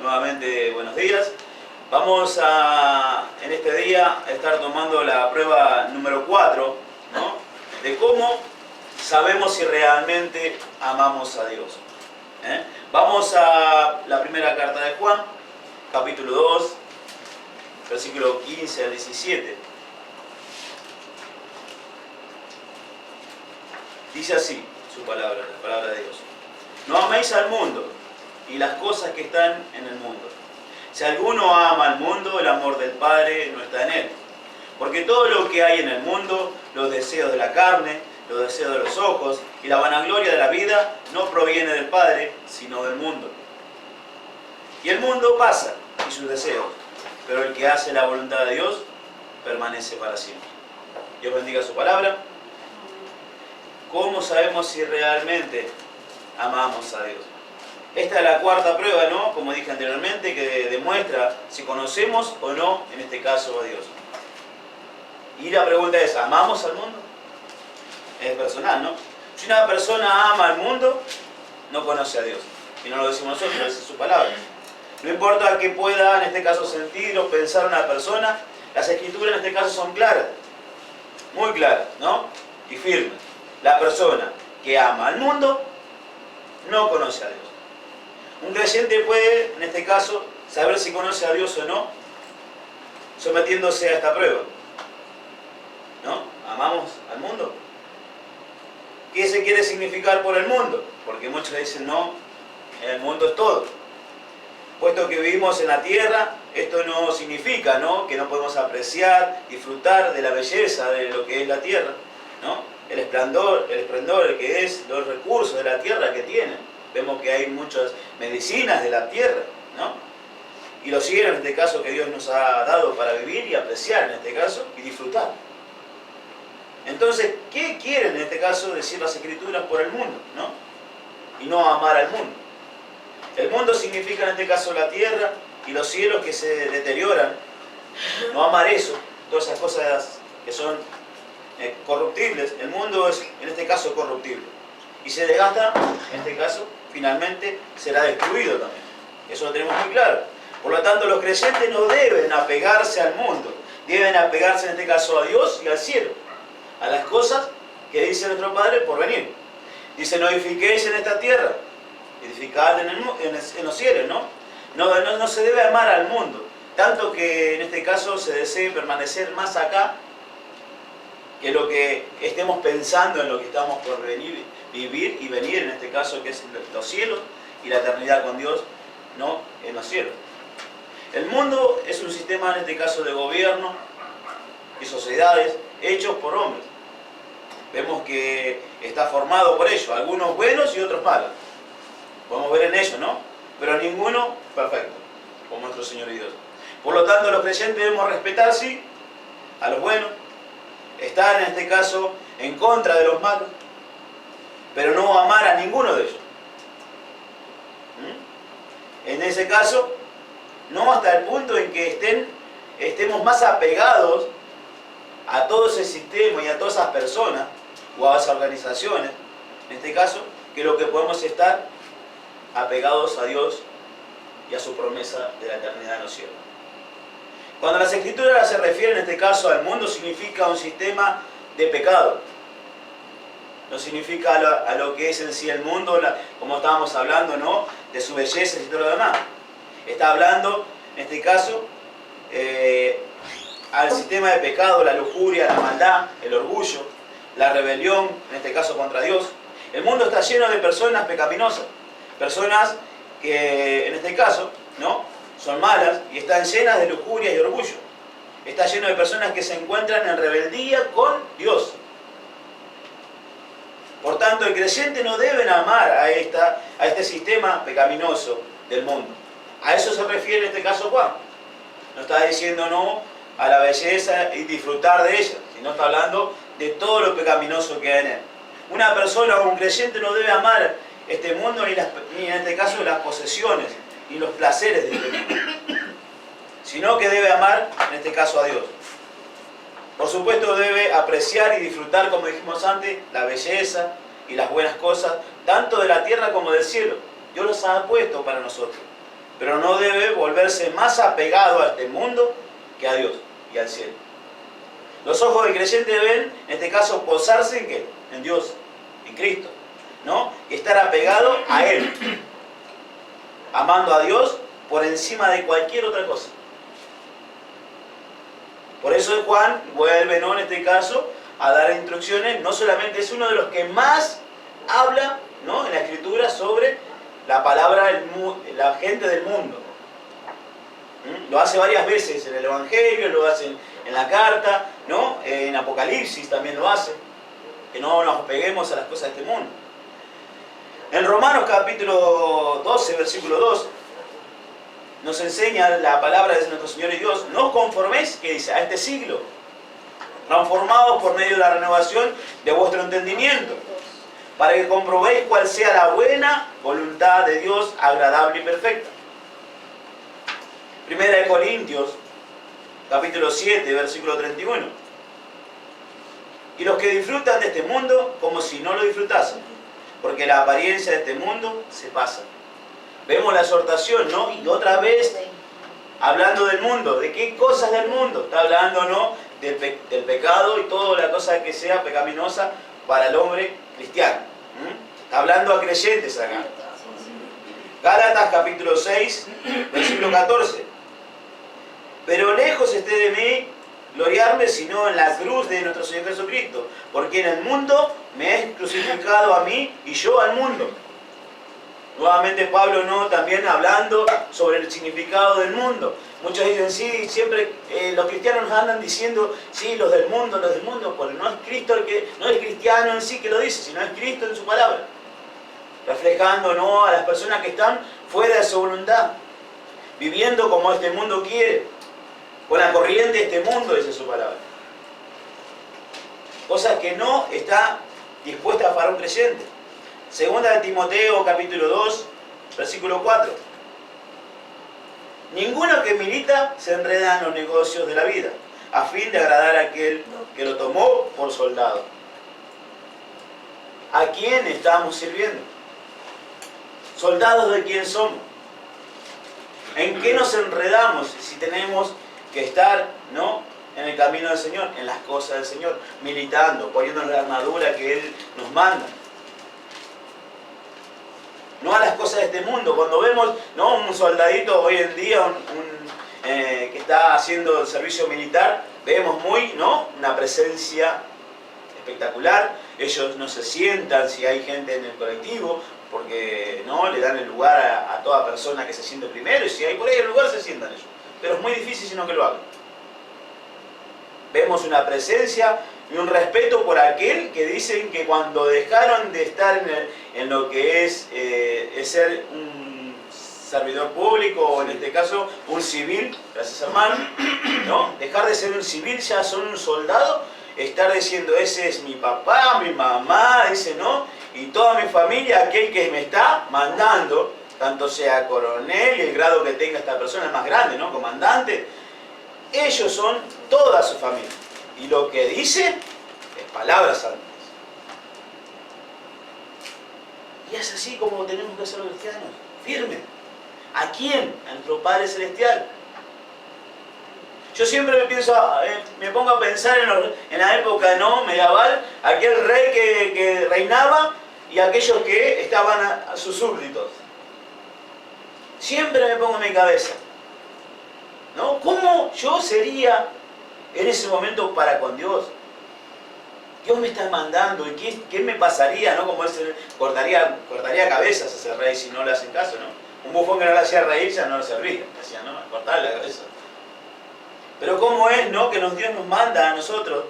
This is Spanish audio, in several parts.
Nuevamente, buenos días. Vamos en este día a estar tomando la prueba número 4, ¿no? De cómo sabemos si realmente amamos a Dios. Vamos a la primera carta de Juan, capítulo 2, versículo 15 al 17. Dice así su palabra, la palabra de Dios. No améis al mundo y las cosas que están en el mundo. Si alguno ama al mundo, el amor del Padre no está en él. Porque todo lo que hay en el mundo, los deseos de la carne, los deseos de los ojos y la vanagloria de la vida, no proviene del Padre, sino del mundo. Y el mundo pasa, y sus deseos, pero el que hace la voluntad de Dios permanece para siempre. Dios bendiga su palabra. ¿Cómo sabemos si realmente amamos a Dios? Esta es la cuarta prueba, ¿no? Como dije anteriormente, que demuestra si conocemos o no, en este caso, a Dios. Y la pregunta es, ¿amamos al mundo? Es personal, ¿no? Si una persona ama al mundo, no conoce a Dios. Y no lo decimos nosotros, esa es su palabra. No importa que pueda, en este caso, sentir o pensar una persona, las escrituras en este caso son claras. Muy claras, ¿no? Y firmes. La persona que ama al mundo, no conoce a Dios. Un creyente puede, en este caso, saber si conoce a Dios o no, sometiéndose a esta prueba. ¿No? ¿Amamos al mundo? ¿Qué se quiere significar por el mundo? Porque muchos dicen, no, el mundo es todo. Puesto que vivimos en la tierra, esto no significa, ¿no?, que no podemos apreciar, disfrutar de la belleza de lo que es la tierra, ¿no? El esplendor que es, los recursos de la tierra que tienen. Vemos que hay muchas medicinas de la tierra, ¿no? Y los cielos, en este caso, que Dios nos ha dado para vivir y apreciar, en este caso, y disfrutar. Entonces, ¿qué quieren, en este caso, decir las Escrituras por el mundo, ¿no? Y no amar al mundo. El mundo significa, en este caso, la tierra y los cielos que se deterioran. No amar eso, todas esas cosas que son corruptibles. El mundo es, en este caso, corruptible. Y se desgasta, en este caso, finalmente será destruido también. Eso lo tenemos muy claro. Por lo tanto, los creyentes no deben apegarse al mundo. Deben apegarse, en este caso, a Dios y al cielo. A las cosas que dice nuestro Padre por venir. Dice, no edifiquéis en esta tierra, edificad en los cielos, ¿no? No se debe amar al mundo. Tanto que, en este caso, se desee permanecer más acá que lo que estemos pensando en lo que estamos por venir, vivir y venir, en este caso, que es los cielos y la eternidad con Dios, no en los cielos. El mundo es un sistema, en este caso, de gobierno y sociedades hechos por hombres. Vemos que está formado por ellos, algunos buenos y otros malos. Podemos ver en ellos, ¿no? Pero ninguno perfecto, como nuestro Señor y Dios. Por lo tanto, los creyentes debemos respetar, sí, a los buenos, estar, en este caso, en contra de los malos, pero no amar a ninguno de ellos. En ese caso, no hasta el punto en que estemos más apegados a todo ese sistema y a todas esas personas o a esas organizaciones, en este caso, que lo que podemos estar apegados a Dios y a su promesa de la eternidad en los cielos. Cuando las Escrituras se refieren, en este caso, al mundo, significa un sistema de pecado. No significa a lo que es en sí el mundo, como estábamos hablando, ¿no?, de su belleza y todo lo demás. Está hablando, en este caso, al sistema de pecado, la lujuria, la maldad, el orgullo, la rebelión, en este caso contra Dios. El mundo está lleno de personas pecaminosas, personas que, en este caso, ¿no?, son malas y están llenas de lujuria y orgullo. Está lleno de personas que se encuentran en rebeldía con Dios. Por tanto, el creyente no debe amar a este sistema pecaminoso del mundo. A eso se refiere en este caso Juan. No está diciendo no a la belleza y disfrutar de ella, sino está hablando de todo lo pecaminoso que hay en él. Una persona o un creyente no debe amar este mundo ni en este caso las posesiones ni los placeres de este mundo, sino que debe amar, en este caso, a Dios. Por supuesto, debe apreciar y disfrutar, como dijimos antes, la belleza y las buenas cosas, tanto de la tierra como del cielo. Dios los ha puesto para nosotros. pero no debe volverse más apegado a este mundo que a Dios y al cielo. Los ojos del creyente deben, en este caso, posarse ¿en qué? En Dios, en Cristo, ¿no? Y estar apegado a Él, amando a Dios por encima de cualquier otra cosa. Por eso Juan vuelve, ¿no?, en este caso, a dar instrucciones. No solamente es uno de los que más habla, ¿no?, en la Escritura sobre la palabra, la gente del mundo. Lo hace varias veces en el Evangelio, lo hace en la carta, ¿no? En Apocalipsis también lo hace. Que no nos peguemos a las cosas de este mundo. En Romanos capítulo 12, versículo 2, nos enseña la palabra de nuestro Señor y Dios: no os conforméis, que dice, a este siglo, transformados por medio de la renovación de vuestro entendimiento, para que comprobéis cuál sea la buena voluntad de Dios, agradable y perfecta. Primera de Corintios, capítulo 7, versículo 31. Y los que disfrutan de este mundo, como si no lo disfrutasen, porque la apariencia de este mundo se pasa. Vemos la exhortación, ¿no? Y otra vez, hablando del mundo. ¿De qué cosas del mundo? Está hablando, ¿no?, del pecado y toda la cosa que sea pecaminosa para el hombre cristiano. Está hablando a creyentes acá. Gálatas capítulo 6, versículo 14. Pero lejos esté de mí gloriarme, sino en la cruz de nuestro Señor Jesucristo, porque en el mundo me es crucificado a mí y yo al mundo. Nuevamente Pablo, ¿no?, también hablando sobre el significado del mundo. Muchos dicen, sí, siempre los cristianos nos andan diciendo, sí, los del mundo, porque no es Cristo no es el cristiano en sí que lo dice, sino es Cristo en su palabra. Reflejando, ¿no?, a las personas que están fuera de su voluntad, viviendo como este mundo quiere, con la corriente de este mundo, dice su palabra. Cosas que no está dispuesta para un creyente. Segunda de Timoteo, capítulo 2, versículo 4. Ninguno que milita se enreda en los negocios de la vida, a fin de agradar a aquel que lo tomó por soldado. ¿A quién estamos sirviendo? ¿Soldados de quién somos? ¿En qué nos enredamos si tenemos que estar, ¿no?, en el camino del Señor, en las cosas del Señor, militando, poniéndonos la armadura que Él nos manda? No a las cosas de este mundo. Cuando vemos, ¿no?, un soldadito hoy en día que está haciendo el servicio militar, vemos ¿no?, una presencia espectacular. Ellos no se sientan si hay gente en el colectivo, porque no le dan el lugar a toda persona que se siente primero, y si hay por ahí el lugar se sientan ellos. Pero es muy difícil sino que lo hagan. Vemos una presencia y un respeto por aquel que dicen que cuando dejaron de estar en lo que es ser un servidor público, o en este caso un civil, gracias hermano, ¿no?, dejar de ser un civil, ya son un soldado, estar diciendo, ese es mi papá, mi mamá, dice, ¿no?, y toda mi familia, aquel que me está mandando, tanto sea coronel y el grado que tenga esta persona, el más grande, ¿no?, comandante, ellos son toda su familia. Y lo que dice es palabras santas. Y es así como tenemos que ser los cristianos, firmes. ¿A quién? A nuestro Padre Celestial. Yo siempre me pongo a pensar en la época, ¿no?, medieval, aquel rey que reinaba y aquellos que estaban a sus súbditos. Siempre me pongo en mi cabeza, ¿no?, ¿cómo yo sería en ese momento para con Dios? Dios me está mandando, ¿y qué me pasaría, no? Como ese, cortaría cabezas a ese rey si no le hacen caso, ¿no? Un bufón que no le hacía reír ya no le servía, decía, ¿no?, cortarle la cabeza. Pero cómo es, ¿no?, que Dios nos manda a nosotros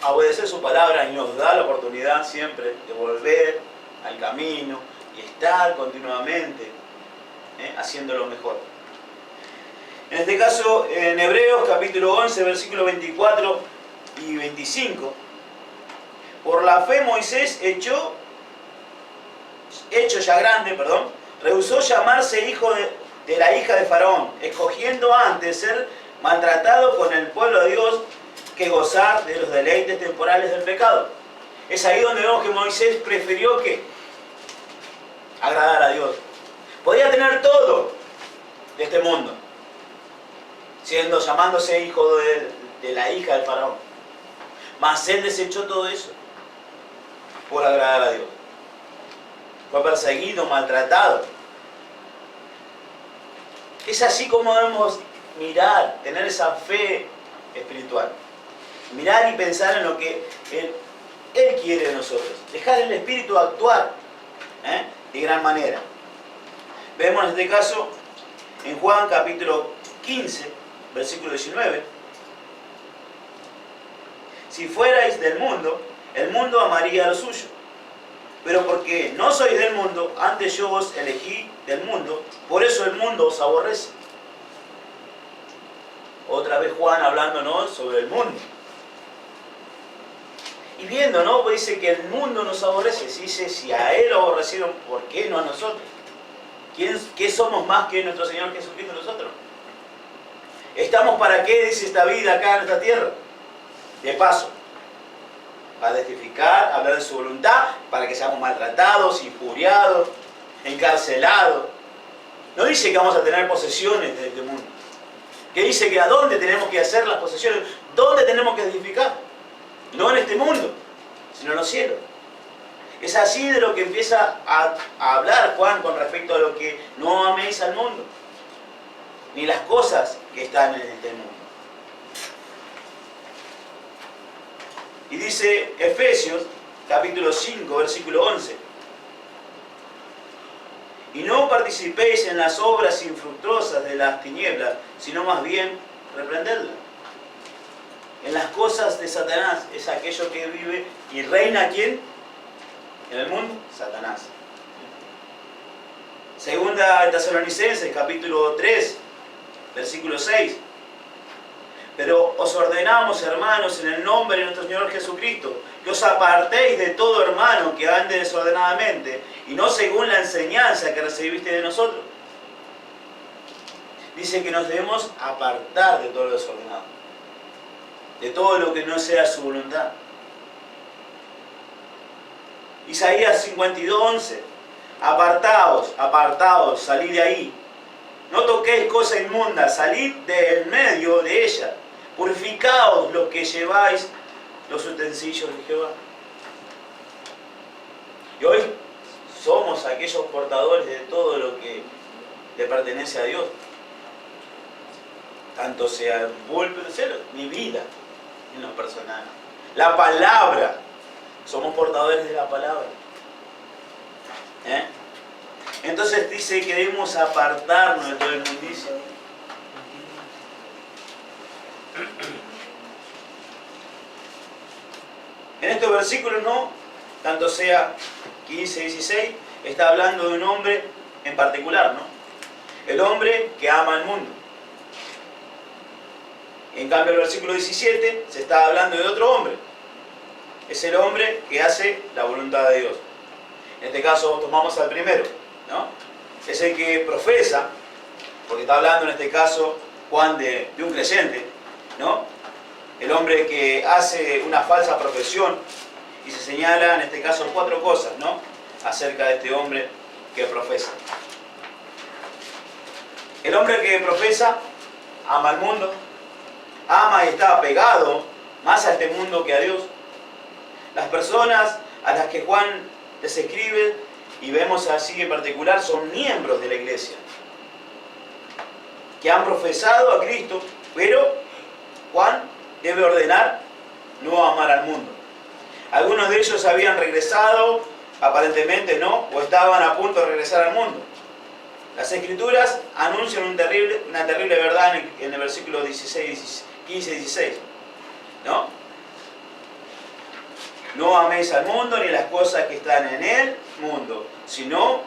a obedecer su palabra y nos da la oportunidad siempre de volver al camino y estar continuamente haciendo lo mejor. En este caso, en Hebreos capítulo 11, versículos 24 y 25, por la fe Moisés, hecho ya grande, rehusó llamarse hijo de la hija de Faraón, escogiendo antes ser maltratado con el pueblo de Dios que gozar de los deleites temporales del pecado. Es ahí donde vemos que Moisés prefirió que agradar a Dios. Podía tener todo, de este mundo, llamándose hijo de la hija del faraón. Mas él desechó todo eso por agradar a Dios. Fue perseguido, maltratado. Es así como debemos mirar, tener esa fe espiritual. Mirar y pensar en lo que Él quiere de nosotros. Dejar el Espíritu actuar de gran manera. Vemos en este caso en Juan capítulo 15, versículo 19. Si fuerais del mundo, el mundo amaría lo suyo. Pero porque no sois del mundo, antes yo os elegí del mundo, por eso el mundo os aborrece. Otra vez Juan hablándonos sobre el mundo. Y viendo, ¿no? Pues dice que el mundo nos aborrece. Dice, si a él lo aborrecieron, ¿por qué no a nosotros? ¿Qué somos más que nuestro Señor Jesucristo nosotros? ¿Estamos para qué, dice, esta vida acá en esta tierra? De paso, para testificar, hablar de su voluntad, para que seamos maltratados, injuriados, encarcelados. No dice que vamos a tener posesiones de este mundo. Que dice que a dónde tenemos que hacer las posesiones, dónde tenemos que edificar. No en este mundo, sino en los cielos. Es así de lo que empieza a hablar Juan con respecto a lo que no améis al mundo, ni las cosas que están en este mundo. Y dice Efesios, capítulo 5, versículo 11. Y no participéis en las obras infructuosas de las tinieblas, sino más bien reprendedlas. En las cosas de Satanás es aquello que vive y reina, ¿quién? En el mundo, Satanás. Segunda de Tesalonicenses, capítulo 3, versículo 6. Pero os ordenamos, hermanos, en el nombre de nuestro Señor Jesucristo, que os apartéis de todo hermano que ande desordenadamente, y no según la enseñanza que recibiste de nosotros. Dice que nos debemos apartar de todo lo desordenado, de todo lo que no sea su voluntad. Isaías 52:11. Apartaos, apartaos, salid de ahí. No toquéis cosa inmunda, salid del medio de ella. Purificaos los que lleváis los utensilios de Jehová. Y hoy somos aquellos portadores de todo lo que le pertenece a Dios. Tanto sea el púlpito del cielo, mi vida en lo personal. La palabra. Somos portadores de la palabra. Entonces dice que debemos apartarnos de todo el mundicio. En estos versículos no, tanto sea 15, 16, está hablando de un hombre en particular, ¿no? El hombre que ama al mundo. En cambio, el versículo 17 se está hablando de otro hombre. Es el hombre que hace la voluntad de Dios. En este caso tomamos al primero, ¿no? Es el que profesa, porque está hablando en este caso Juan de un creyente, ¿no? El hombre que hace una falsa profesión, y se señala en este caso 4 cosas, ¿no? Acerca de este hombre que profesa. El hombre que profesa ama al mundo, ama y está apegado más a este mundo que a Dios. Las personas a las que Juan les escribe, y vemos así en particular, son miembros de la iglesia, que han profesado a Cristo, pero Juan debe ordenar no amar al mundo. Algunos de ellos habían regresado, aparentemente no, o estaban a punto de regresar al mundo. Las Escrituras anuncian una terrible verdad en el versículo 15 y 16, ¿no? No améis al mundo ni las cosas que están en el mundo, sino,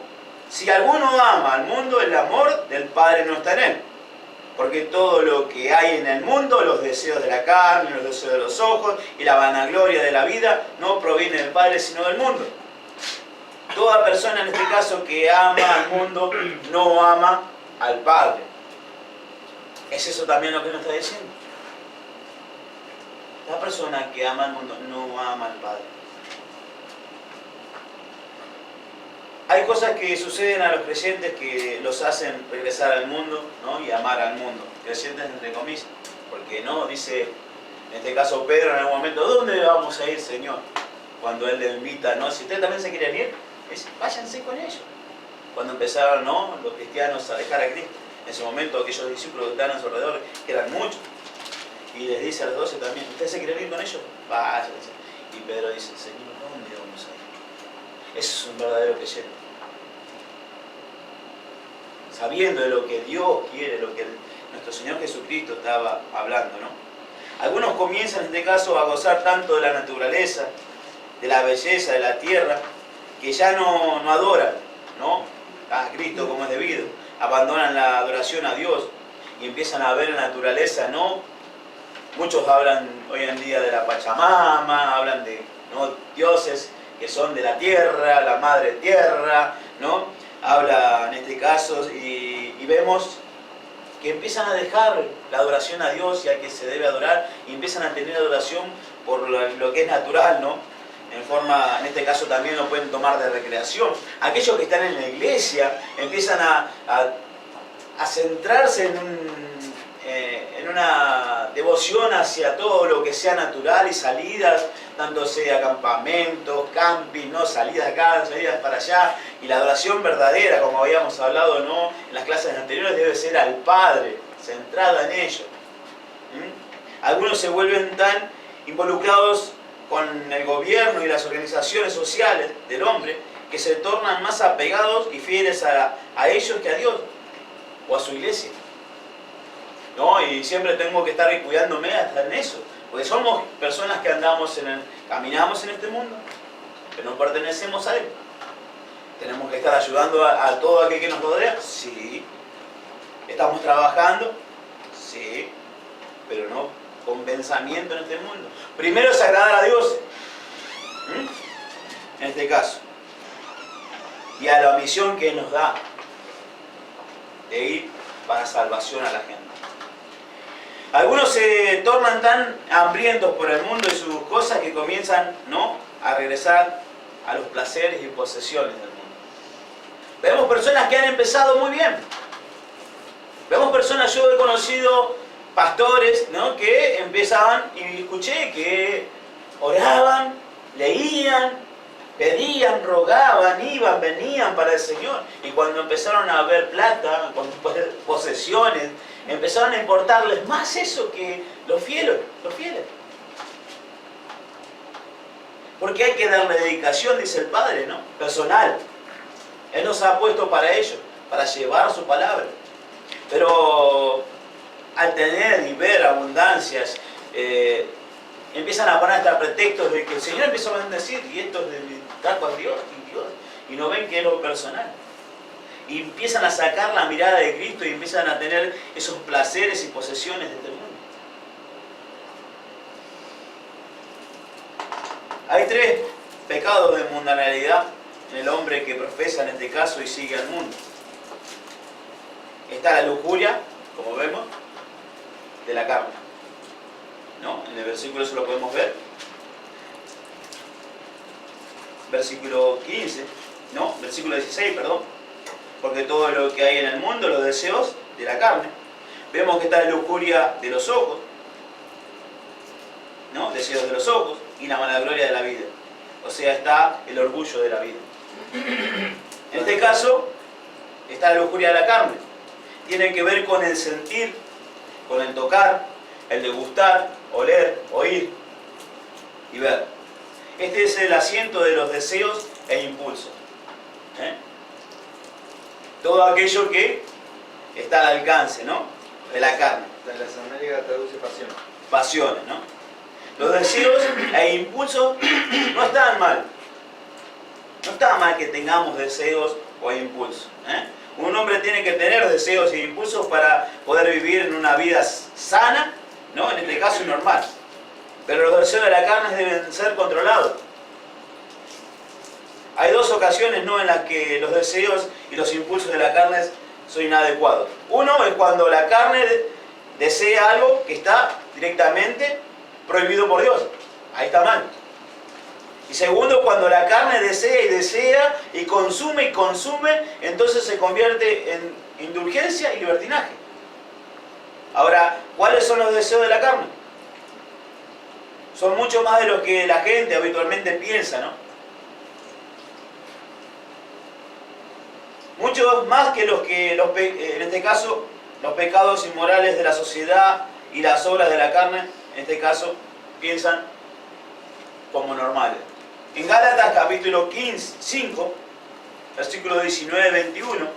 si alguno ama al mundo, el amor del Padre no está en él. Porque todo lo que hay en el mundo, los deseos de la carne, los deseos de los ojos y la vanagloria de la vida, no proviene del Padre, sino del mundo. Toda persona, en este caso, que ama al mundo, no ama al Padre. ¿Es eso también lo que nos está diciendo? La persona que ama al mundo no ama al Padre. Hay Hay cosas que suceden a los creyentes que los hacen regresar al mundo, ¿no? Y amar al mundo. Creyentes entre comillas. Porque no, dice, en este caso Pedro en algún momento, ¿dónde vamos a ir, Señor? Cuando Él le invita, ¿no? Si ustedes también se quieren ir, váyanse con ellos. Cuando empezaron, ¿no?, los cristianos a dejar a Cristo. En ese momento aquellos discípulos que estaban a su alrededor, que eran muchos, y les dice a los 12 también, ¿ustedes se quieren ir con ellos? Váyanse. Y Pedro dice, Señor, ¿dónde vamos a ir? Eso es un verdadero creyente. Sabiendo de lo que Dios quiere, lo que nuestro Señor Jesucristo estaba hablando, ¿no? Algunos comienzan en este caso a gozar tanto de la naturaleza, de la belleza, de la tierra, que ya no adoran, ¿no?, a Cristo como es debido. Abandonan la adoración a Dios y empiezan a ver la naturaleza, ¿no? Muchos hablan hoy en día de la Pachamama, hablan de, ¿no?, dioses que son de la tierra, la madre tierra, ¿no? Habla en este caso y vemos que empiezan a dejar la adoración a Dios y a que se debe adorar y empiezan a tener adoración por lo que es natural, ¿no? En este caso también lo pueden tomar de recreación. Aquellos que están en la iglesia empiezan a centrarse en una devoción hacia todo lo que sea natural y salidas, tanto sea campamentos, camping, ¿no?, salidas acá, salidas para allá, y la adoración verdadera, como habíamos hablado, ¿no?, en las clases anteriores, debe ser al Padre, centrada en ello. Algunos se vuelven tan involucrados con el gobierno y las organizaciones sociales del hombre que se tornan más apegados y fieles a ellos que a Dios o a su iglesia, ¿no? Y siempre tengo que estar cuidándome hasta en eso, porque somos personas que caminamos en este mundo, pero no pertenecemos a él. Tenemos que estar ayudando a todo aquel que nos rodea, sí. Estamos trabajando, sí, pero no con pensamiento en este mundo. Primero es agradar a Dios, en este caso, y a la misión que nos da de ir para salvación a la gente. Algunos se tornan tan hambrientos por el mundo y sus cosas que comienzan, ¿no?, a regresar a los placeres y posesiones del mundo. Vemos personas que han empezado muy bien. Vemos personas, yo he conocido pastores, ¿no?, que empezaban, y escuché que oraban, leían, pedían, rogaban, iban, venían para el Señor. Y cuando empezaron a ver plata, con posesiones, empezaron a importarles más eso que los fieles. Porque hay que darle dedicación, dice el Padre, ¿no?, personal. Él nos ha puesto para ello, para llevar su palabra. Pero al tener y ver abundancias, empiezan a poner hasta pretextos de que el Señor empezó a bendecir y esto es de trato a Dios y no ven que es lo personal. Y empiezan a sacar la mirada de Cristo y empiezan a tener esos placeres y posesiones de este mundo. Hay 3 pecados de mundanalidad en el hombre que profesa en este caso y sigue al mundo. Está la lujuria, como vemos, de la carne, ¿no? En el versículo eso lo podemos ver. Versículo 15, no, versículo 16, perdón. Porque todo lo que hay en el mundo, los deseos de la carne. Vemos que está la lujuria de los ojos, ¿no?, deseos de los ojos, y la vanagloria de la vida. O sea, está el orgullo de la vida. En este caso, está la lujuria de la carne. Tiene que ver con el sentir, con el tocar, el degustar, oler, oír y ver. Este es el asiento de los deseos e impulsos. Todo aquello que está al alcance, ¿no?, de la carne. En las Américas traduce pasión. Pasiones, ¿no? Los deseos e impulsos no están mal. No está mal que tengamos deseos o impulsos. Un hombre tiene que tener deseos e impulsos para poder vivir en una vida sana, ¿no?, en este caso normal. Pero los deseos de la carne deben ser controlados. Hay 2 ocasiones, ¿no?, en las que los deseos y los impulsos de la carne son inadecuados. Uno es cuando la carne desea algo que está directamente prohibido por Dios. Ahí está mal. Y Y segundo, cuando la carne desea y desea y consume, entonces se convierte en indulgencia y libertinaje. Ahora, ¿cuáles son los deseos de la carne? Son mucho más de lo que la gente habitualmente piensa, ¿no? Mucho más que en este caso, los pecados inmorales de la sociedad y las obras de la carne, en este caso, piensan como normales. En Gálatas capítulo 5, versículos 19-21,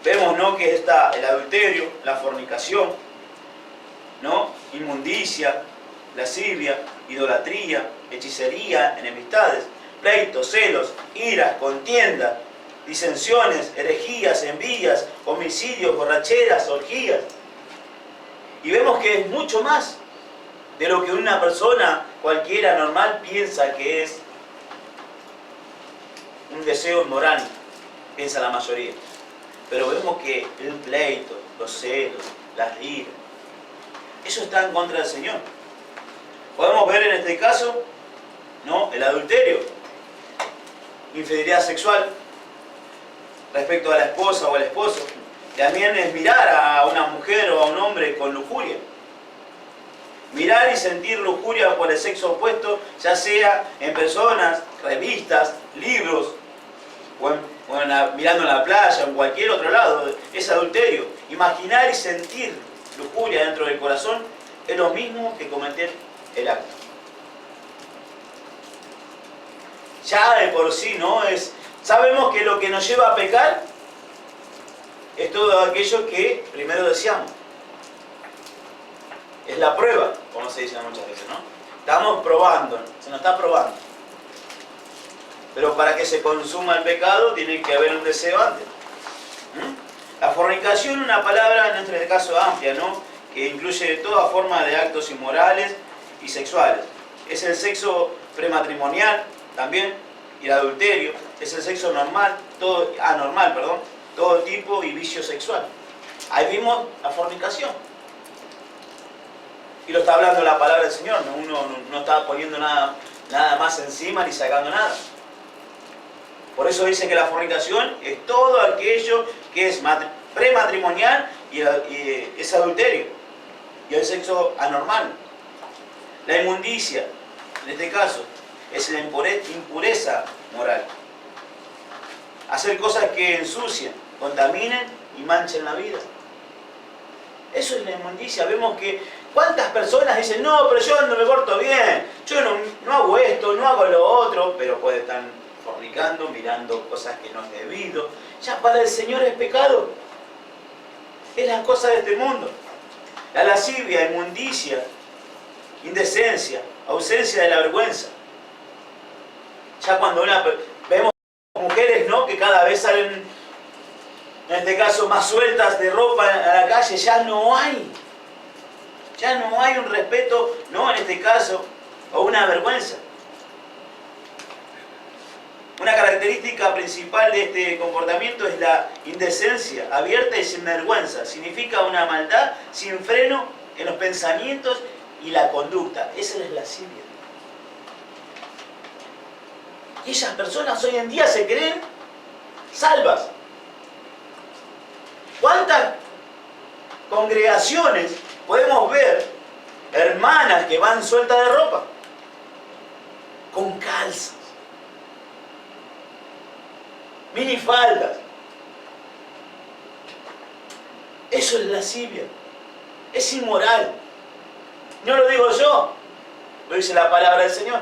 vemos, ¿no?, que está el adulterio, la fornicación, ¿no?, inmundicia, lascivia, idolatría, hechicería, enemistades, pleitos, celos, iras, contiendas, disensiones, herejías, envidias, homicidios, borracheras, orgías. Y vemos que es mucho más de lo que una persona cualquiera normal piensa que es un deseo inmoral, piensa la mayoría. Pero vemos que el pleito, los celos, las iras, eso está en contra del Señor. Podemos ver en este caso, ¿no?, el adulterio, infidelidad sexual respecto a la esposa o al esposo. También es mirar a una mujer o a un hombre con lujuria. Mirar y sentir lujuria por el sexo opuesto, ya sea en personas, revistas, libros, mirando en la playa, o en cualquier otro lado, es adulterio. Imaginar y sentir lujuria dentro del corazón es lo mismo que cometer el acto. Ya de por sí, ¿no? Sabemos que lo que nos lleva a pecar es todo aquello que primero deseamos. Es la prueba, como se dice muchas veces, ¿no? Estamos probando, se nos está probando. Pero para que se consuma el pecado tiene que haber un deseo antes. La fornicación, una palabra en este caso amplia, ¿no?, que incluye toda forma de actos inmorales y sexuales. Es el sexo prematrimonial también, y el adulterio. Es el sexo anormal, todo tipo y vicio sexual. Ahí vimos la fornicación. Y lo está hablando la palabra del Señor, uno no está poniendo nada más encima ni sacando nada. Por eso dice que la fornicación es todo aquello que es prematrimonial y es adulterio. Y el sexo anormal. La inmundicia, en este caso, es la impureza moral. Hacer cosas que ensucian, contaminen y manchen la vida. Eso es la inmundicia. Vemos que cuántas personas dicen, no, pero yo no me porto bien, yo no hago esto, no hago lo otro, pero puede estar fornicando, mirando cosas que no es debido. Ya para el Señor es pecado. Es la cosa de este mundo. La lascivia, inmundicia, indecencia, ausencia de la vergüenza. Ya cuando vemos mujeres, ¿no?, que cada vez salen, en este caso, más sueltas de ropa a la calle, ya no hay un respeto, ¿no?, en este caso, o una vergüenza. Una característica principal de este comportamiento es la indecencia, abierta y sin vergüenza. Significa una maldad sin freno en los pensamientos y la conducta. Esa es la lascivia. Y esas personas hoy en día se creen salvas. ¿Cuántas congregaciones podemos ver hermanas que van sueltas de ropa? Con calzas, minifaldas. Eso es lascivia. Es inmoral. No lo digo yo, lo dice la palabra del Señor.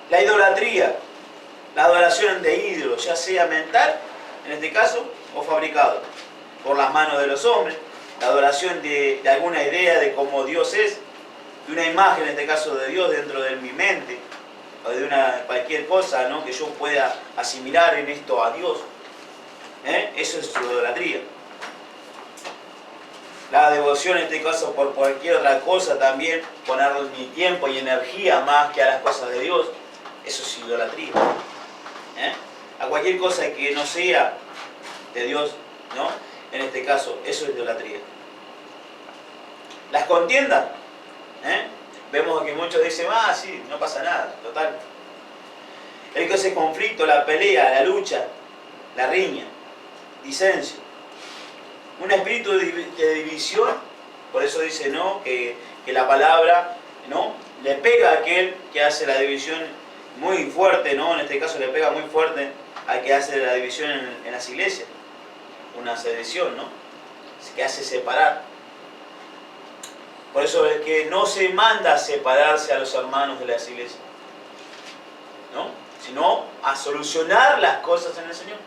La idolatría, la adoración de ídolos, ya sea mental, en este caso, o fabricado por las manos de los hombres, la adoración de alguna idea de cómo Dios es, de una imagen, en este caso de Dios, dentro de mi mente, o de cualquier cosa, ¿no?, que yo pueda asimilar en esto a Dios. Eso es su idolatría. La devoción, en este caso, por cualquier otra cosa también, poner mi tiempo y energía más que a las cosas de Dios, eso es idolatría. A cualquier cosa que no sea de Dios, ¿no?, en este caso, eso es idolatría. Las contiendas, vemos que muchos dicen, sí, no pasa nada, total. El que hace conflicto, la pelea, la lucha, la riña, disensión, un espíritu de división, por eso dice, ¿no?, que la palabra, ¿no?, le pega a aquel que hace la división muy fuerte, ¿no?, en este caso le pega muy fuerte al que hace la división en las iglesias, una sedición, ¿no?, que hace separar. Por eso es que no se manda a separarse a los hermanos de las iglesias, ¿no?, sino a solucionar las cosas en el Señor.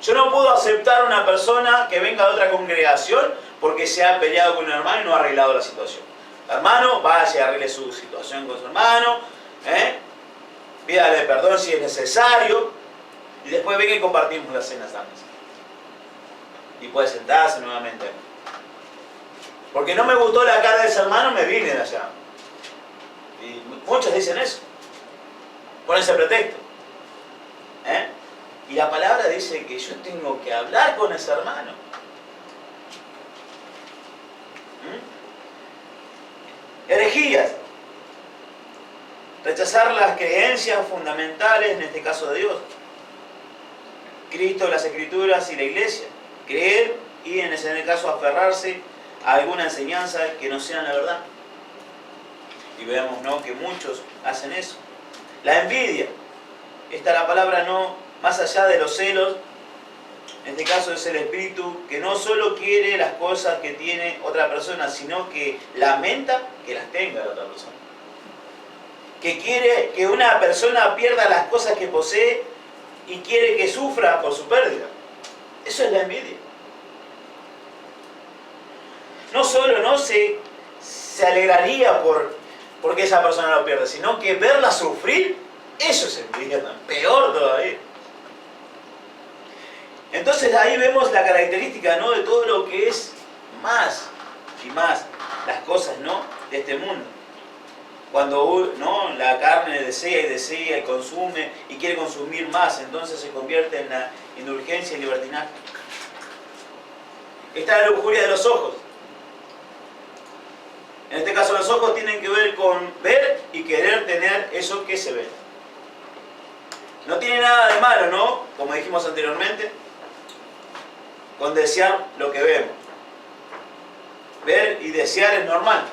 Yo no puedo aceptar a una persona que venga de otra congregación porque se ha peleado con un hermano y no ha arreglado la situación. El hermano, vaya y arregle su situación con su hermano, pídale perdón si es necesario, y después venga y compartimos las cenas también. Y puede sentarse nuevamente. Porque no me gustó la cara de ese hermano, me vine de allá. Y muchos dicen eso. Ponen ese pretexto. Y la palabra dice que yo tengo que hablar con ese hermano. Herejías. Rechazar las creencias fundamentales, en este caso de Dios. Cristo, las Escrituras y la Iglesia. Creer y en ese caso aferrarse a alguna enseñanza que no sea la verdad. Y vemos, ¿no?, que muchos hacen eso. La envidia. Esta la palabra no, más allá de los celos, en este caso es el espíritu que no solo quiere las cosas que tiene otra persona, sino que lamenta que las tenga la otra persona. Que quiere que una persona pierda las cosas que posee y quiere que sufra por su pérdida. Eso es la envidia. No solo no se alegraría porque esa persona lo pierde, sino que verla sufrir, eso es envidia, peor todavía. Entonces ahí vemos la característica, ¿no?, de todo lo que es más y más las cosas, ¿no?, de este mundo. Cuando, ¿no?, la carne desea y desea y consume y quiere consumir más, entonces se convierte en la indulgencia y libertinaje. Está la lujuria de los ojos. En este caso los ojos tienen que ver con ver y querer tener eso que se ve. No tiene nada de malo, ¿no?, como dijimos anteriormente, con desear lo que vemos. Ver y desear es normal.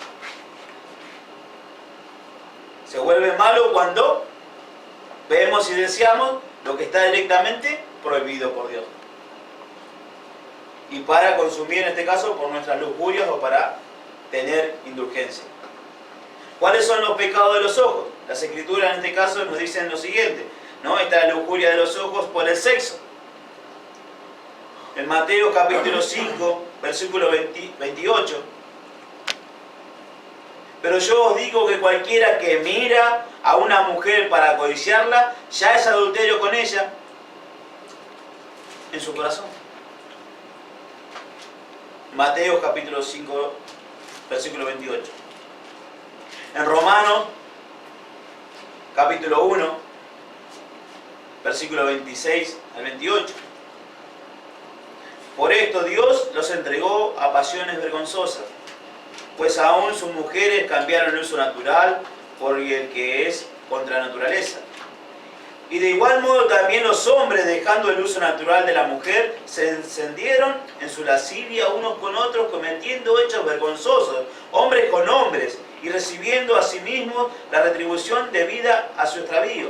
Se vuelve malo cuando vemos y deseamos lo que está directamente prohibido por Dios. Y para consumir, en este caso, por nuestras lujurias o para tener indulgencia. ¿Cuáles son los pecados de los ojos? Las Escrituras en este caso nos dicen lo siguiente, ¿no? Esta es la lujuria de los ojos por el sexo. En Mateo capítulo 5, versículo 28. Pero yo os digo que cualquiera que mira a una mujer para codiciarla, ya es adulterio con ella en su corazón. Mateo capítulo 5, versículo 28. En Romanos capítulo 1, versículo 26 al 28. Por esto Dios los entregó a pasiones vergonzosas, pues aún sus mujeres cambiaron el uso natural por el que es contra naturaleza. Y de igual modo también los hombres, dejando el uso natural de la mujer, se encendieron en su lascivia unos con otros, cometiendo hechos vergonzosos, hombres con hombres, y recibiendo a sí mismos la retribución debida a su extravío.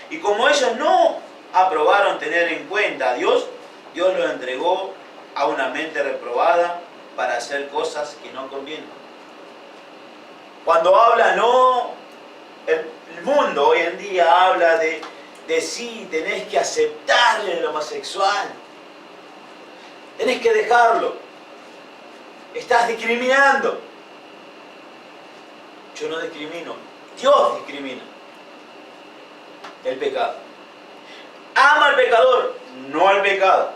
Y como ellos no aprobaron tener en cuenta a Dios, Dios los entregó a una mente reprobada para hacer cosas que no convienen. Cuando habla, no, el mundo hoy en día habla de sí, tenés que aceptarle el homosexual, tenés que dejarlo, estás discriminando. Yo no discrimino, Dios discrimina el pecado. Ama al pecador, no al pecado.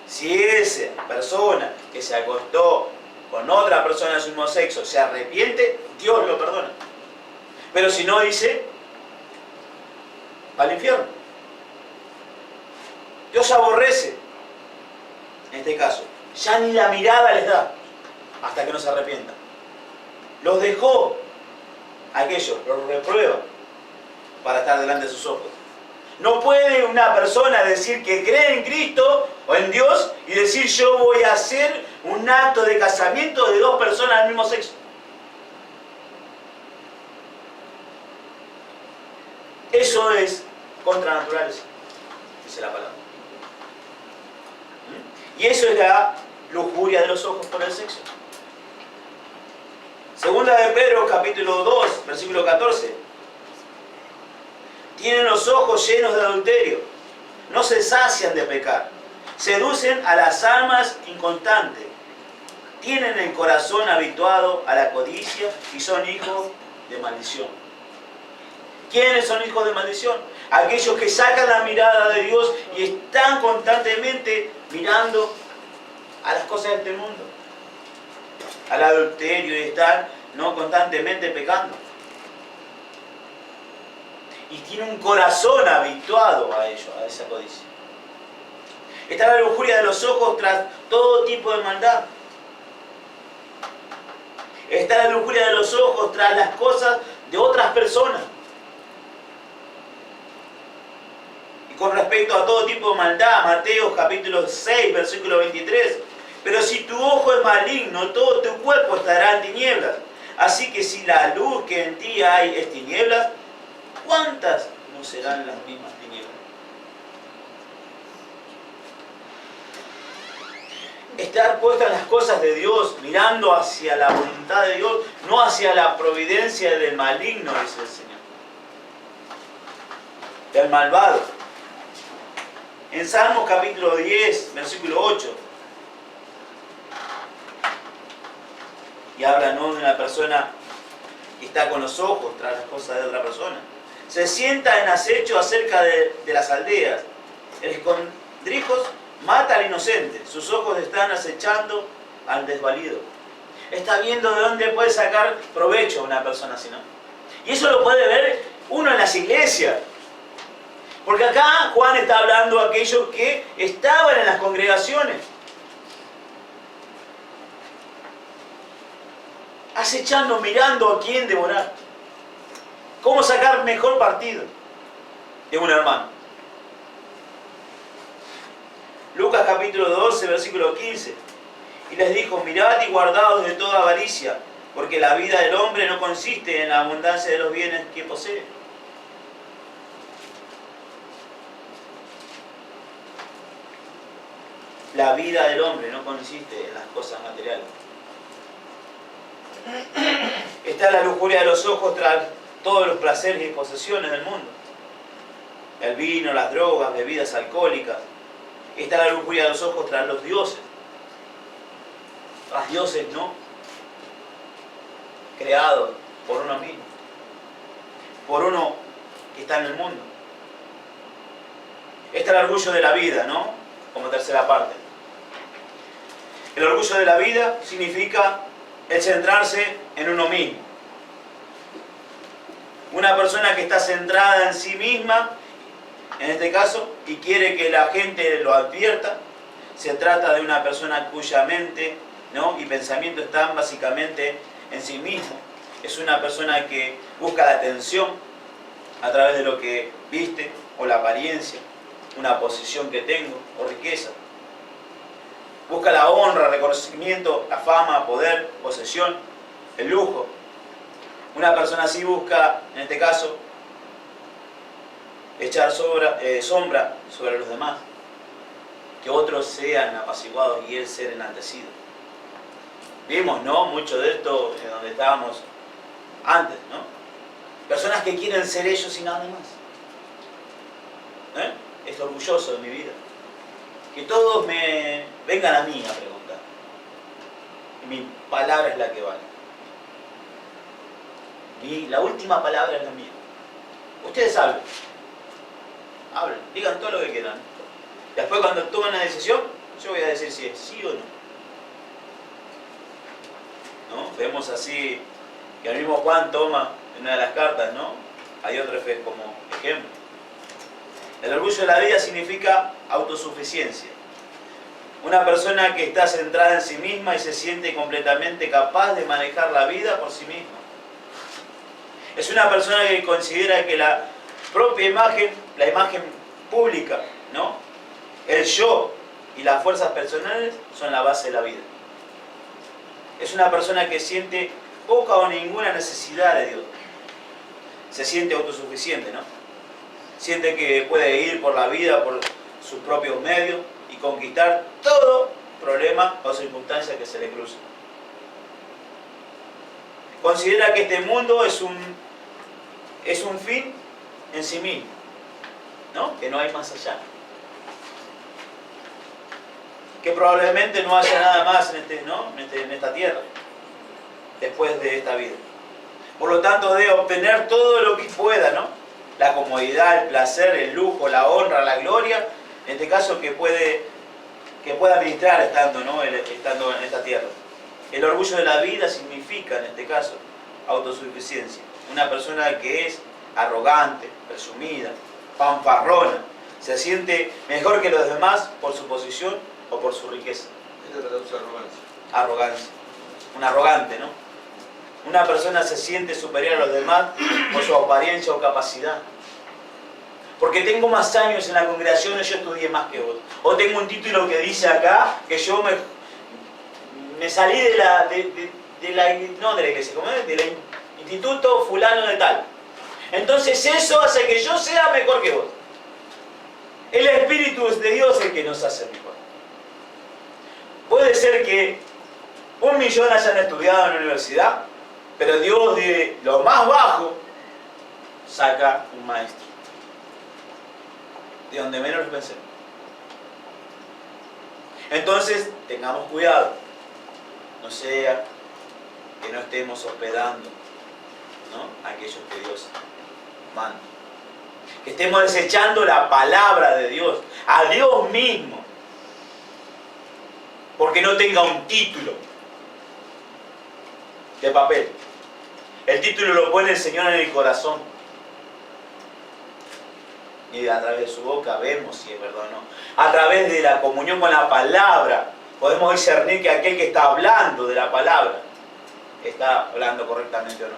Si esa persona que se acostó con otra persona de su mismo sexo se arrepiente, Dios lo perdona. Pero si no, dice, va al infierno. Dios aborrece, en este caso, ya ni la mirada les da. hasta que no se arrepientan. Los dejó aquellos, los reprueba para estar delante de sus ojos. No puede una persona decir que cree en Cristo o en Dios y decir yo voy a hacer un acto de casamiento de dos personas del mismo sexo. Eso es contra la naturaleza, dice la palabra. Y eso es la lujuria de los ojos por el sexo. Segunda de Pedro, capítulo 2, versículo 14. Tienen los ojos llenos de adulterio, no se sacian de pecar, seducen a las almas inconstantes, tienen el corazón habituado a la codicia y son hijos de maldición. ¿Quiénes son hijos de maldición? Aquellos que sacan la mirada de Dios y están constantemente mirando a las cosas de este mundo, al adulterio, y están constantemente pecando. Y tiene un corazón habituado a ello, a esa codicia. Está la lujuria de los ojos tras todo tipo de maldad. Está la lujuria de los ojos tras las cosas de otras personas. Y con respecto a todo tipo de maldad, Mateo capítulo 6, versículo 23. Pero si tu ojo es maligno, todo tu cuerpo estará en tinieblas. Así que si la luz que en ti hay es tinieblas, ¿cuántas no serán las mismas tinieblas? Estar puesta en las cosas de Dios, mirando hacia la voluntad de Dios, no hacia la providencia del maligno, dice el Señor. Del malvado. En Salmos capítulo 10, versículo 8. Y habla de una persona que está con los ojos tras las cosas de otra persona. Se sienta en acecho acerca de las aldeas. El escondrijos mata al inocente. Sus ojos están acechando al desvalido. Está viendo de dónde puede sacar provecho una persona así, ¿no? Y eso lo puede ver uno en las iglesias. Porque acá Juan está hablando a aquellos que estaban en las congregaciones. Acechando, mirando a quién devorar. Cómo sacar mejor partido de un hermano. Lucas capítulo 12, versículo 15. Y les dijo, mirad y guardaos de toda avaricia, porque la vida del hombre no consiste en la abundancia de los bienes que posee. La vida del hombre no consiste en las cosas materiales. Está la lujuria de los ojos tras todos los placeres y posesiones del mundo. El vino, las drogas, bebidas alcohólicas. Está la lujuria de los ojos tras los dioses. Tras dioses no creados por uno mismo. Por uno que está en el mundo. Está el orgullo de la vida, ¿no? Como tercera parte. El orgullo de la vida significa el centrarse en uno mismo. Una persona que está centrada en sí misma, en este caso, y quiere que la gente lo advierta, se trata de una persona cuya mente, y pensamiento están básicamente en sí mismo. Es una persona que busca la atención a través de lo que viste, o la apariencia, una posición que tengo, o riqueza. Busca la honra, reconocimiento, la fama, poder, posesión, el lujo. Una persona así busca, en este caso, echar sombra sobre los demás. Que otros sean apaciguados y él ser enaltecido. Vimos, ¿no? Mucho de esto en donde estábamos antes, ¿no? Personas que quieren ser ellos y nada más. Es orgulloso de mi vida. Que todos me vengan a mí a preguntar. Y mi palabra es la que vale. Y la última palabra es la mía. Ustedes hablen. Hablen, digan todo lo que quieran. Después cuando tomen una decisión, yo voy a decir si es sí o no. Vemos así que el mismo Juan toma en una de las cartas, ¿no? Hay otro como ejemplo. El orgullo de la vida significa autosuficiencia. Una persona que está centrada en sí misma y se siente completamente capaz de manejar la vida por sí misma. Es una persona que considera que la propia imagen, la imagen pública, ¿no? El yo y las fuerzas personales son la base de la vida. Es una persona que siente poca o ninguna necesidad de Dios. Se siente autosuficiente, ¿no? Siente que puede ir por la vida por sus propios medios y conquistar todo problema o circunstancia que se le cruce. Considera que este mundo es un fin en sí mismo, ¿no? Que no hay más allá. Que probablemente no haya nada más en esta tierra, después de esta vida. Por lo tanto, debe obtener todo lo que pueda, ¿no? La comodidad, el placer, el lujo, la honra, la gloria, en este caso que pueda administrar estando en esta tierra. El orgullo de la vida significa, en este caso, autosuficiencia. Una persona que es arrogante, presumida, fanfarrona, se siente mejor que los demás por su posición o por su riqueza. Esto traduce arrogancia. Arrogancia. Un arrogante, ¿no? Una persona se siente superior a los demás por su apariencia o capacidad. Porque tengo más años en la congregación y yo estudié más que vos. O tengo un título que dice acá que yo me salí de la iglesia, ¿cómo es? Del instituto fulano de tal. Entonces eso hace que yo sea mejor que vos. El Espíritu de Dios es el que nos hace mejor. Puede ser que 1 millón hayan estudiado en la universidad, pero Dios de lo más bajo saca un maestro. De donde menos lo pensemos. Entonces, tengamos cuidado. No sea que no estemos hospedando, ¿no? Aquellos que Dios manda. Que estemos desechando la palabra de Dios, a Dios mismo. Porque no tenga un título de papel. El título lo pone el Señor en el corazón. Y a través de su boca vemos si es verdad o no. A través de la comunión con la palabra podemos discernir que aquel que está hablando de la palabra está hablando correctamente o no.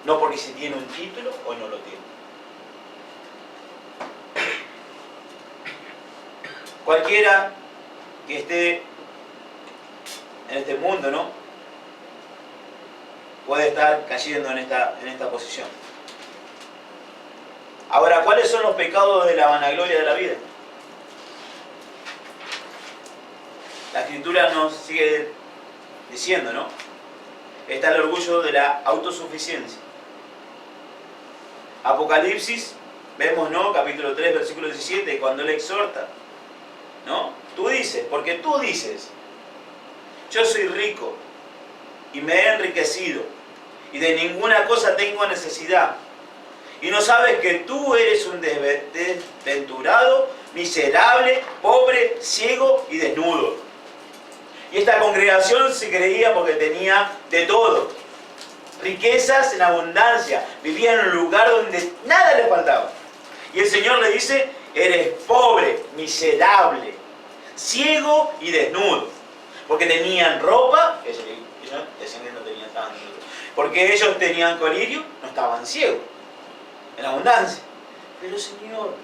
No porque si tiene un título o no lo tiene. Cualquiera que esté en este mundo, ¿no? Puede estar cayendo en esta posición. Ahora, ¿cuáles son los pecados de la vanagloria de la vida? La Escritura nos sigue diciendo, ¿no? Está el orgullo de la autosuficiencia. Apocalipsis, vemos, ¿no? Capítulo 3, versículo 17, cuando Él exhorta, ¿no? Tú dices, porque tú dices, yo soy rico y me he enriquecido y de ninguna cosa tengo necesidad. Y no sabes que tú eres un desventurado, miserable, pobre, ciego y desnudo. Y esta congregación se creía porque tenía de todo. Riquezas en abundancia. Vivía en un lugar donde nada le faltaba. Y el Señor le dice, eres pobre, miserable, ciego y desnudo. Porque tenían ropa, ellos no tenían, estaban desnudos. Porque ellos tenían colirio, no estaban ciegos. En abundancia. Pero el Señor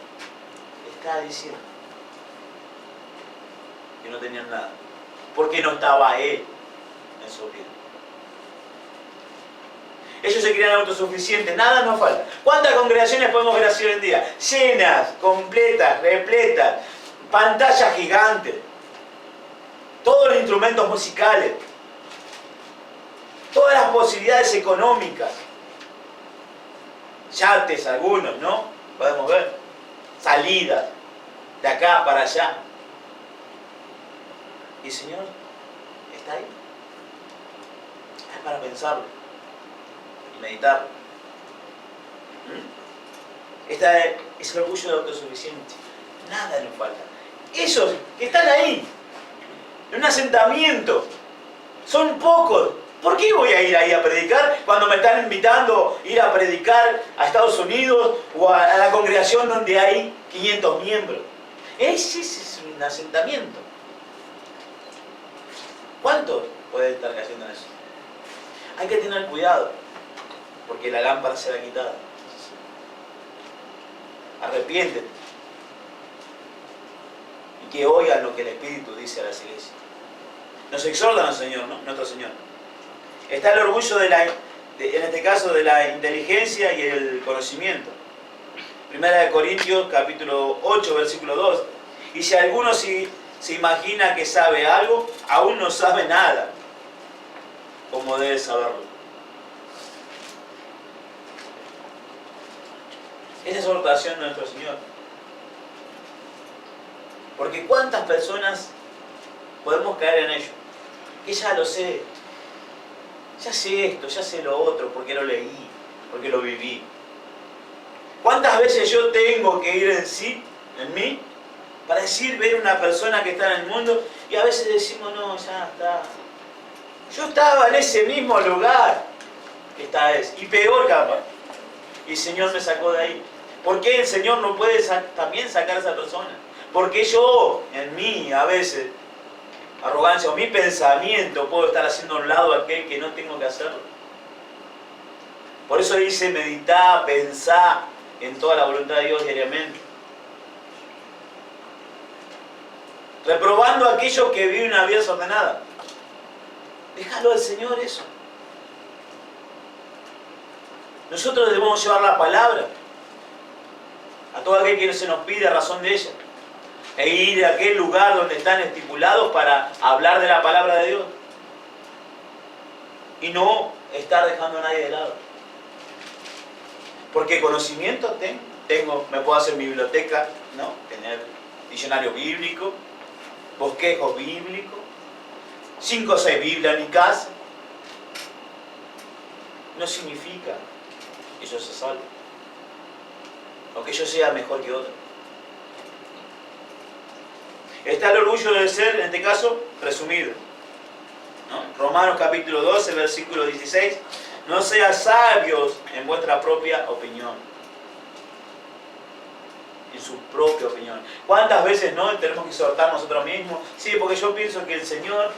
está diciendo que no tenían nada. Porque no estaba Él en su vida. Ellos se creían autosuficientes, nada nos falta. ¿Cuántas congregaciones podemos ver así hoy en día? Llenas, completas, repletas, pantallas gigantes, todos los instrumentos musicales, todas las posibilidades económicas. Yates algunos, ¿no? Podemos ver. Salidas de acá para allá. Y el Señor está ahí. Es para pensarlo y meditarlo. Este es el orgullo de autosuficiencia. Nada nos falta. Esos que están ahí, en un asentamiento, son pocos. ¿Por qué voy a ir ahí a predicar cuando me están invitando a ir a predicar a Estados Unidos o a la congregación donde hay 500 miembros? Ese es un asentamiento. ¿Cuántos pueden estar cayendo en eso? Hay que tener cuidado, porque la lámpara será quitada. Arrepiéntete. Y que oigan lo que el Espíritu dice a las iglesias. Nos exhorta el Señor, ¿no? Nuestro Señor. Está el orgullo en este caso de la inteligencia y el conocimiento. Primera de Corintios capítulo 8 versículo 2. Y si alguno se imagina que sabe algo, aún no sabe nada, como debe saberlo. Esa es la exhortación de nuestro Señor. Porque ¿cuántas personas podemos caer en ello? Que ya lo sé. Ya sé esto, ya sé lo otro, porque lo leí, porque lo viví. ¿Cuántas veces yo tengo que ir en mí, para ver una persona que está en el mundo y a veces decimos, no, ya está. Yo estaba en ese mismo lugar que está ese, y peor capaz. Y el Señor me sacó de ahí. ¿Por qué el Señor no puede también sacar a esa persona? Porque yo, en mí, a veces, arrogancia o mi pensamiento, puedo estar haciendo a un lado a aquel que no tengo que hacerlo. Por eso dice, meditá, pensá en toda la voluntad de Dios diariamente. Reprobando a aquellos que viven una vida desordenada. Déjalo al Señor eso. Nosotros debemos llevar la palabra a todo aquel que no se nos pide a razón de ella. E ir a aquel lugar donde están estipulados para hablar de la palabra de Dios. Y no estar dejando a nadie de lado. Porque conocimiento tengo, me puedo hacer mi biblioteca, ¿no? Tener diccionario bíblico, bosquejo bíblico, 5 o 6 Biblias en mi casa. No significa que yo sea salvo. O que yo sea mejor que otro. Está el orgullo de ser, en este caso, presumido, ¿no? Romanos capítulo 12, versículo 16. No sean sabios en vuestra propia opinión. En su propia opinión. ¿Cuántas veces no tenemos que exhortar nosotros mismos? Sí, porque yo pienso que el Señor...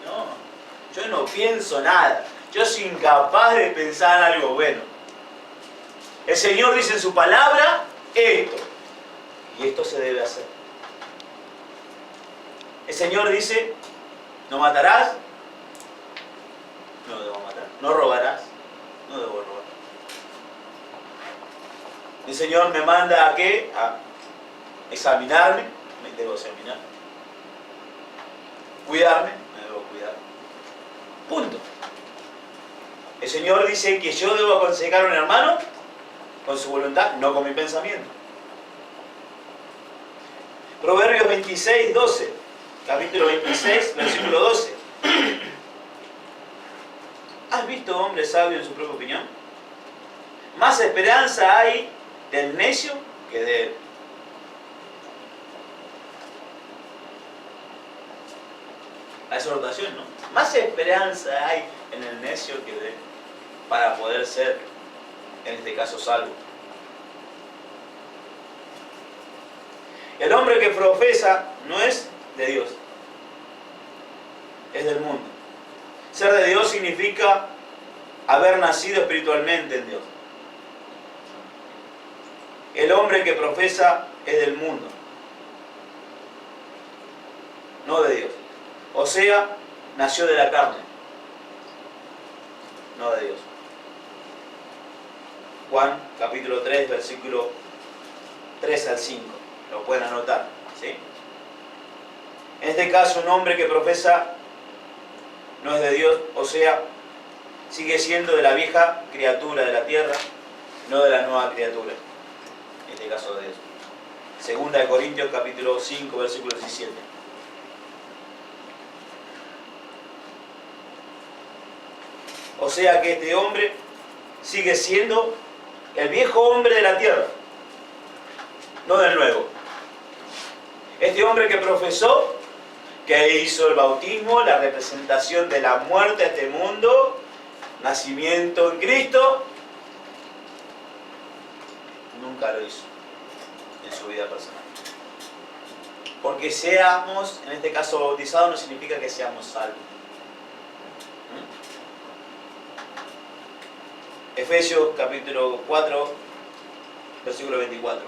No, yo no pienso nada. Yo soy incapaz de pensar algo bueno. El Señor dice en su palabra esto. Y esto se debe hacer. El Señor dice, no matarás, no debo matar. No robarás, no debo robar. El Señor me manda a qué? A examinarme, me debo examinar. Cuidarme, me debo cuidar. Punto. El Señor dice que yo debo aconsejar a un hermano con su voluntad, no con mi pensamiento. Proverbios 26, 12. Capítulo 26, versículo 12. ¿Has visto hombre sabio en su propia opinión? Más esperanza hay del necio que de él. La exhortación, ¿no? Más esperanza hay en el necio que de él, para poder ser, en este caso, salvo. El hombre que profesa no es de Dios, es del mundo. Ser de Dios significa haber nacido espiritualmente en Dios. El hombre que profesa es del mundo, no de Dios. O sea, nació de la carne, no de Dios. Juan capítulo 3, versículo 3 al 5. Lo pueden anotar, ¿sí? En este caso, un hombre que profesa no es de Dios, o sea, sigue siendo de la vieja criatura de la tierra, no de la nueva criatura. En este caso de Dios. Segunda de Corintios, capítulo 5, versículo 17. O sea que este hombre sigue siendo el viejo hombre de la tierra, no del nuevo. Este hombre que profesó, que hizo el bautismo, la representación de la muerte a este mundo, nacimiento en Cristo, nunca lo hizo en su vida personal. Porque seamos, en este caso bautizados, no significa que seamos salvos. Efesios capítulo 4, versículo 24.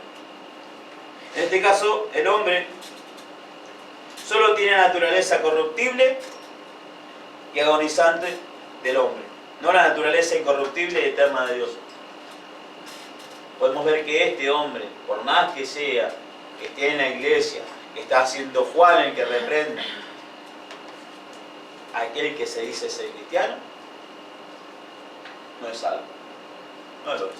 En este caso, el hombre solo tiene naturaleza corruptible y agonizante del hombre, no la naturaleza incorruptible y eterna de Dios. Podemos ver que este hombre, por más que sea, que esté en la iglesia, que está haciendo Juan el que reprende, aquel que se dice ser cristiano, no es salvo. No lo es.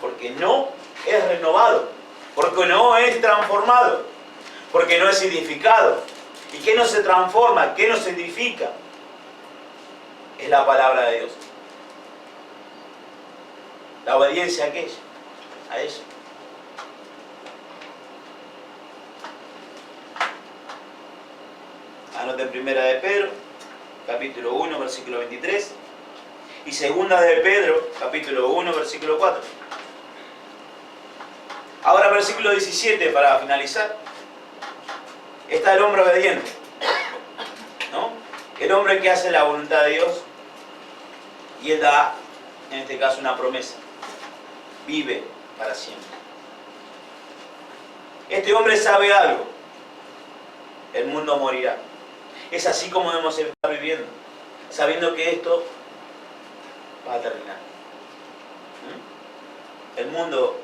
Porque no es renovado, porque no es transformado, porque no es edificado. ¿Y qué no se transforma? ¿Qué no se edifica? Es la palabra de Dios. La obediencia a aquella, a ella. Anoten primera de Pedro, capítulo 1, versículo 23. Y segunda de Pedro, capítulo 1, versículo 4. Ahora versículo 17 para finalizar. Está el hombre obediente, ¿no? El hombre que hace la voluntad de Dios. Y él da, en este caso, una promesa. Vive para siempre. Este hombre sabe algo. El mundo morirá. Es así como debemos estar viviendo, sabiendo que esto va a terminar. El mundo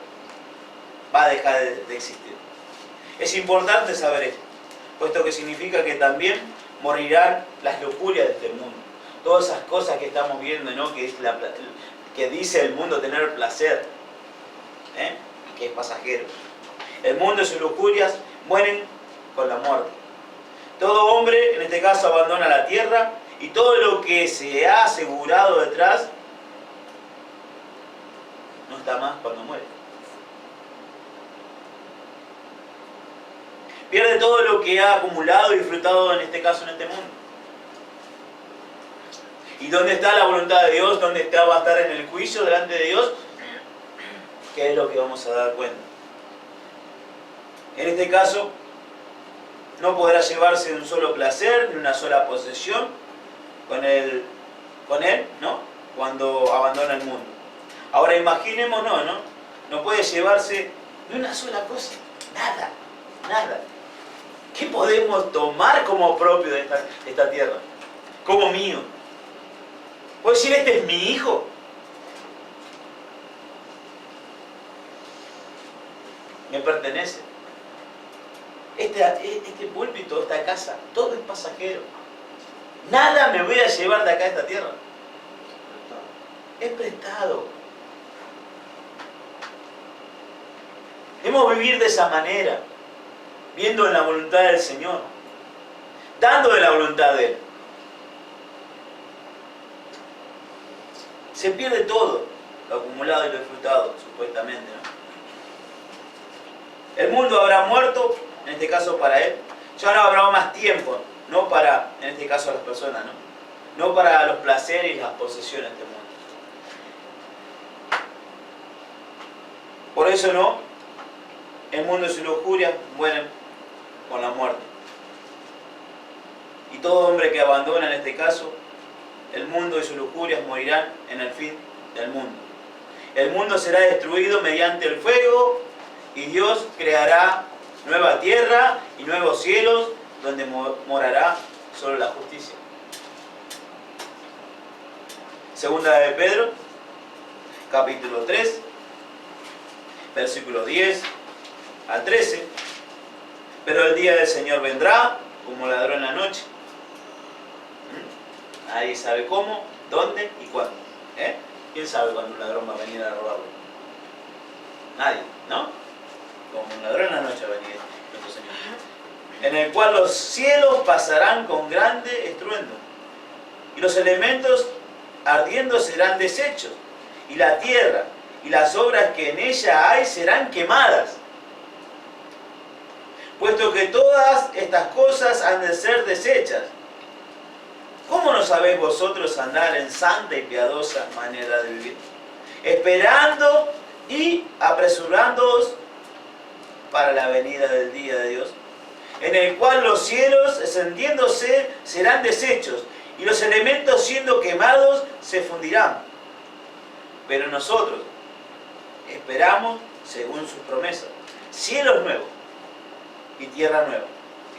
va a dejar de existir. Es importante saber esto, puesto que significa que también morirán las locurias de este mundo. Todas esas cosas que estamos viendo, ¿no? Que dice el mundo tener placer, y que es pasajero. El mundo y sus locurias mueren con la muerte. Todo hombre, en este caso, abandona la tierra y todo lo que se ha asegurado detrás no está más cuando muere. Pierde todo lo que ha acumulado y disfrutado, en este caso, en este mundo. ¿Y dónde está la voluntad de Dios? ¿Dónde va a estar en el juicio delante de Dios? ¿Qué es lo que vamos a dar cuenta? En este caso, no podrá llevarse un solo placer, ni una sola posesión con él, ¿no? Cuando abandona el mundo. Ahora imaginémonos, ¿no? No puede llevarse ni una sola cosa, nada, nada. ¿Qué podemos tomar como propio de esta tierra? Como mío. ¿Puedo decir, este es mi hijo? Me pertenece. Este púlpito, esta casa, todo es pasajero. Nada me voy a llevar de acá a esta tierra. Es prestado. Debemos vivir de esa manera, viendo en la voluntad del Señor, dando de la voluntad de Él. Se pierde todo, lo acumulado y lo disfrutado, supuestamente, ¿no? El mundo habrá muerto, en este caso para él. Ya no habrá más tiempo, no para, en este caso, las personas, ¿no? No para los placeres y las posesiones de este mundo. Por eso, ¿no? El mundo y su lujuria mueren con la muerte. Y todo hombre que abandona, en este caso, el mundo y sus lujurias morirán en el fin del mundo. El mundo será destruido mediante el fuego y Dios creará nueva tierra y nuevos cielos donde morará solo la justicia. Segunda de Pedro, capítulo 3, versículos 10 al 13. Pero el día del Señor vendrá como ladrón en la noche. Nadie sabe cómo, dónde y cuándo. ¿Quién sabe cuándo un ladrón va a venir a robarlo? Nadie, ¿no? Como un ladrón en la noche va a venir nuestro Señor. En el cual los cielos pasarán con grande estruendo, y los elementos ardiendo serán deshechos, y la tierra y las obras que en ella hay serán quemadas. Puesto que todas estas cosas han de ser deshechas, ¿cómo no sabéis vosotros andar en santa y piadosa manera de vivir? Esperando y apresurándoos para la venida del día de Dios, en el cual los cielos encendiéndose serán deshechos, y los elementos siendo quemados se fundirán. pero nosotros esperamos según sus promesas. Cielos nuevos y tierra nueva,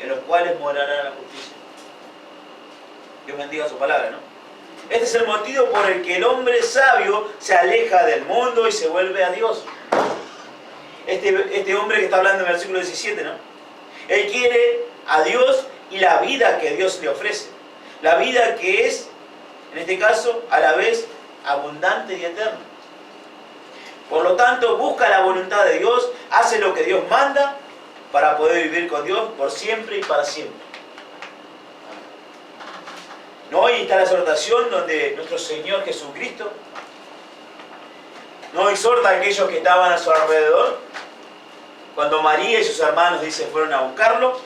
en los cuales morará la justicia. Dios bendiga su palabra, ¿no? Este es el motivo por el que el hombre sabio se aleja del mundo y se vuelve a Dios. Este hombre que está hablando en el versículo 17, ¿no? Él quiere a Dios y la vida que Dios le ofrece. La vida que es, en este caso, a la vez abundante y eterna. Por lo tanto, busca la voluntad de Dios, hace lo que Dios manda para poder vivir con Dios por siempre y para siempre. ¿No? Y está la exhortación donde nuestro Señor Jesucristo no exhorta a aquellos que estaban a su alrededor. Cuando María y sus hermanos, dice, fueron a buscarlo.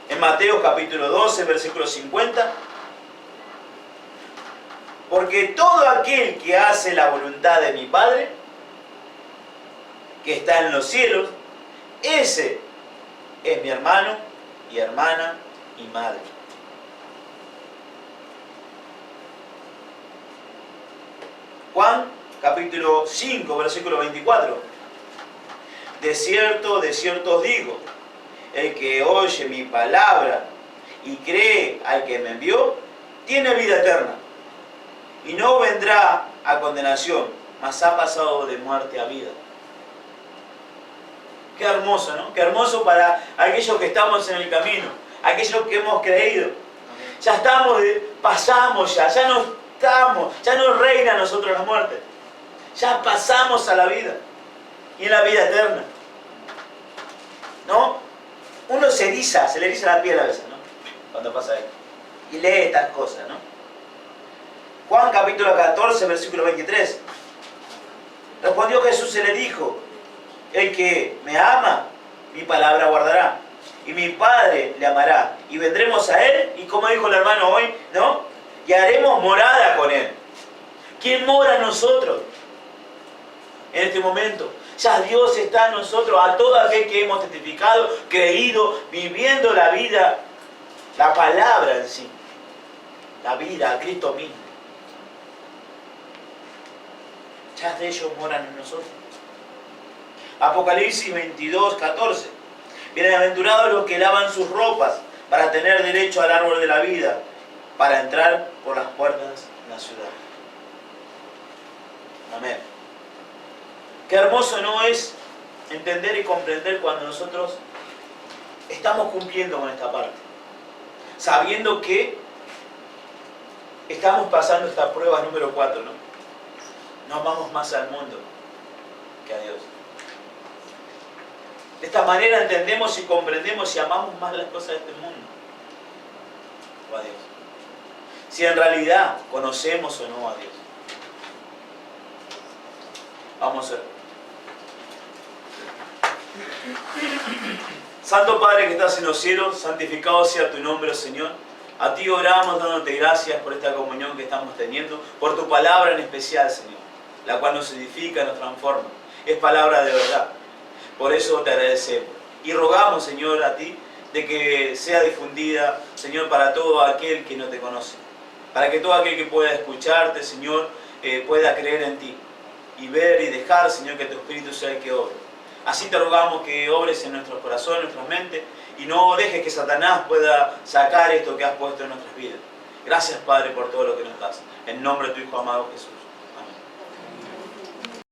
En Mateo capítulo 12, versículo 50. Porque todo aquel que hace la voluntad de mi Padre, que está en los cielos, ese es mi hermano y hermana y madre. Juan capítulo 5, versículo 24. De cierto os digo, el que oye mi palabra y cree al que me envió, tiene vida eterna, y no vendrá a condenación, mas ha pasado de muerte a vida. Qué hermoso, ¿no? Qué hermoso para aquellos que estamos en el camino, aquellos que hemos creído. Ya estamos, pasamos ya no estamos, ya no reina a nosotros la muerte. Ya pasamos a la vida, y en la vida eterna. ¿No? Uno se le eriza la piel a veces, ¿no? Cuando pasa esto. Y lee estas cosas, ¿no? Juan capítulo 14, versículo 23. Respondió Jesús y le dijo, el que me ama, mi palabra guardará, y mi Padre le amará, y vendremos a él, y como dijo el hermano hoy, ¿no? Y haremos morada con él. ¿Quién mora en nosotros? En este momento, ya Dios está en nosotros, a todo aquel que hemos testificado, creído, viviendo la vida, la palabra en sí, la vida, a Cristo mismo. Ya de ellos moran en nosotros. Apocalipsis 22, 14. Bienaventurados los que lavan sus ropas para tener derecho al árbol de la vida, para entrar por las puertas de la ciudad. Amén. Qué hermoso no es entender y comprender cuando nosotros estamos cumpliendo con esta parte. Sabiendo que estamos pasando esta prueba número 4, ¿no? No amamos más al mundo que a Dios. De esta manera entendemos y comprendemos y amamos más las cosas de este mundo o a Dios. Si en realidad conocemos o no a Dios. Vamos a ver. Santo Padre que estás en los cielos, santificado sea tu nombre, oh Señor. A ti oramos dándote gracias por esta comunión que estamos teniendo, por tu palabra en especial, Señor, la cual nos edifica, nos transforma. Es palabra de verdad. Por eso te agradecemos. Y rogamos, Señor, a ti, de que sea difundida, Señor, para todo aquel que no te conoce. Para que todo aquel que pueda escucharte, Señor, pueda creer en ti. Y ver y dejar, Señor, que tu Espíritu sea el que obre. Así te rogamos que obres en nuestros corazones, en nuestras mentes, y no dejes que Satanás pueda sacar esto que has puesto en nuestras vidas. Gracias, Padre, por todo lo que nos das. En nombre de tu Hijo amado Jesús.